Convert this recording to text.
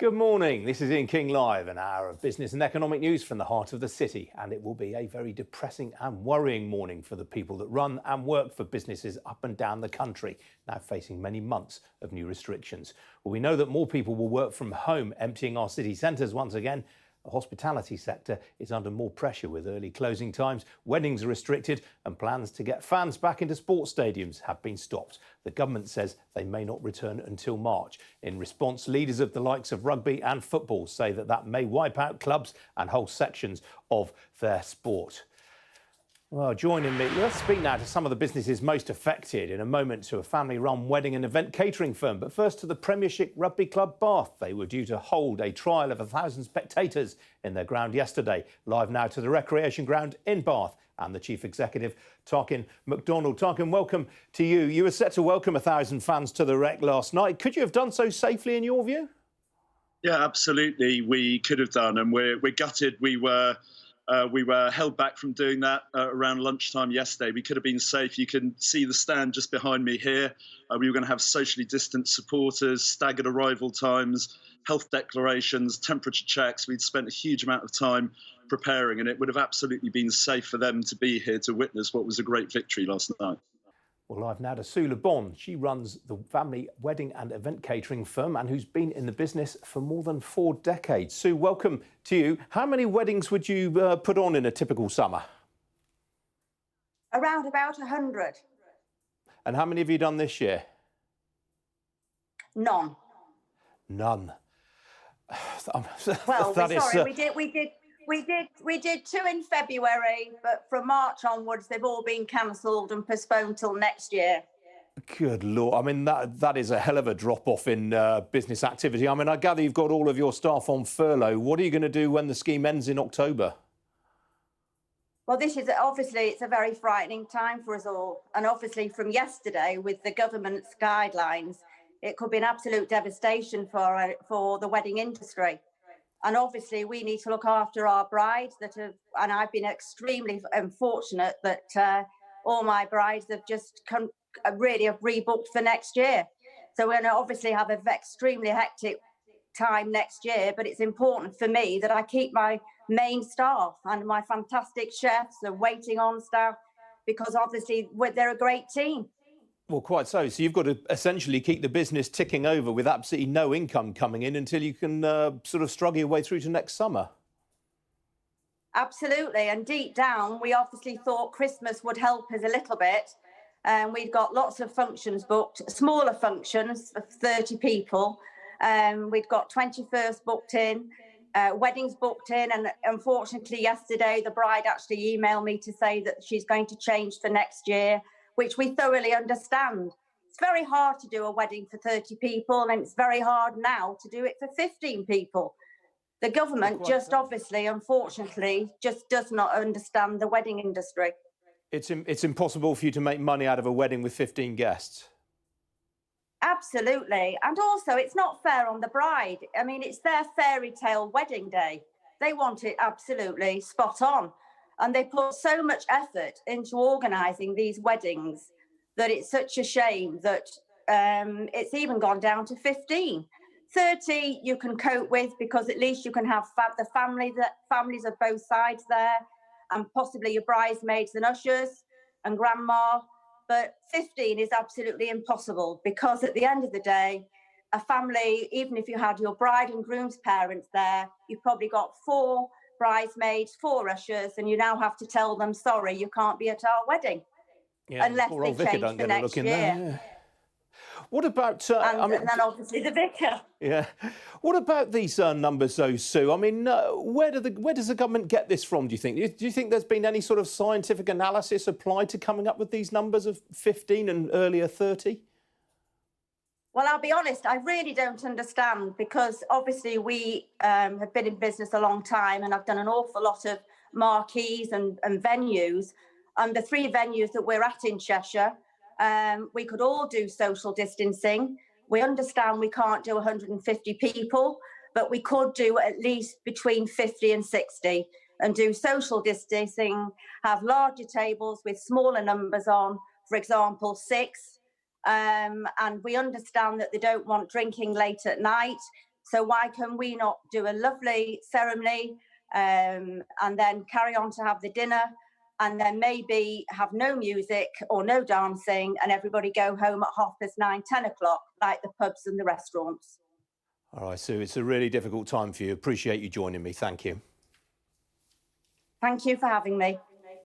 Good morning. This is Ian King Live, an hour of business and economic news from the heart of the city. And it will be a very depressing and worrying morning for the people that run and work for businesses up and down the country, now facing many months of new restrictions. Well, we know that more people will work from home, emptying our city centres once again. The hospitality sector is under more pressure with early closing times, weddings are restricted and plans to get fans back into sports stadiums have been stopped. The government says they may not return until March. In response, leaders of the likes of rugby and football say that may wipe out clubs and whole sections of their sport. Well, joining me, let's speak now to some of the businesses most affected. In a moment to a family-run wedding and event catering firm. But first to the Premiership Rugby Club Bath. They were due to hold a trial of 1,000 spectators in their ground yesterday. Live now to the recreation ground in Bath and the Chief Executive, Tarkin MacDonald. Tarkin, welcome to you. You were set to welcome 1,000 fans to the Rec last night. Could you have done so safely in your view? Yeah, absolutely. We could have done, and we're gutted. We were held back from doing that around lunchtime yesterday. We could have been safe. You can see the stand just behind me here. We were going to have socially distant supporters, staggered arrival times, health declarations, temperature checks. We'd spent a huge amount of time preparing, and it would have absolutely been safe for them to be here to witness what was a great victory last night. Well, live now to Sue Le Bonne. She runs the family wedding and event catering firm and who's been in the business for more than 4 decades. Sue, welcome to you. How many weddings would you put on in a typical summer? Around about 100. And how many have you done this year? None. None. Well, we did 2 in February, but from March onwards, they've all been cancelled and postponed till next year. Good Lord. I mean, that is a hell of a drop-off in business activity. I mean, I gather you've got all of your staff on furlough. What are you going to do when the scheme ends in October? Well, this is obviously, it's a very frightening time for us all. And obviously from yesterday, with the government's guidelines, it could be an absolute devastation for the wedding industry. And obviously, we need to look after our brides and I've been extremely fortunate that all my brides have just really have rebooked for next year. So we're going to obviously have an extremely hectic time next year, but it's important for me that I keep my main staff and my fantastic chefs and waiting on staff, because obviously they're a great team. Well, quite so. So you've got to essentially keep the business ticking over with absolutely no income coming in until you can sort of struggle your way through to next summer. Absolutely. And deep down, we obviously thought Christmas would help us a little bit. And we've got lots of functions booked, smaller functions of 30 people. We've got 21st booked in, weddings booked in. And unfortunately, yesterday, the bride actually emailed me to say that she's going to change for next year, which we thoroughly understand. It's very hard to do a wedding for 30 people, and it's very hard now to do it for 15 people. The government just obviously, unfortunately, just does not understand the wedding industry. It's impossible for you to make money out of a wedding with 15 guests. Absolutely. And also, it's not fair on the bride. I mean, it's their fairy tale wedding day. They want it absolutely spot on. And they put so much effort into organising these weddings that it's such a shame that it's even gone down to 15. 30 you can cope with, because at least you can have the families of both sides there, and possibly your bridesmaids and ushers and grandma. But 15 is absolutely impossible, because at the end of the day, a family, even if you had your bride and groom's parents there, you've probably got 4 bridesmaids, 4 ushers, and you now have to tell them, sorry, you can't be at our wedding, unless they change for next year. Yeah. What about... and then obviously the vicar. Yeah. What about these numbers, though, Sue? I mean, where does the government get this from, do you think? Do you think there's been any sort of scientific analysis applied to coming up with these numbers of 15 and earlier 30? Well, I'll be honest, I really don't understand, because obviously we have been in business a long time, and I've done an awful lot of marquees and venues. And the 3 venues that we're at in Cheshire, we could all do social distancing. We understand we can't do 150 people, but we could do at least between 50 and 60 and do social distancing, have larger tables with smaller numbers on, for example, 6. And we understand that they don't want drinking late at night. So why can we not do a lovely ceremony and then carry on to have the dinner, and then maybe have no music or no dancing, and everybody go home at 9:30, 10 o'clock, like the pubs and the restaurants. All right, Sue, it's a really difficult time for you. Appreciate you joining me. Thank you. Thank you for having me.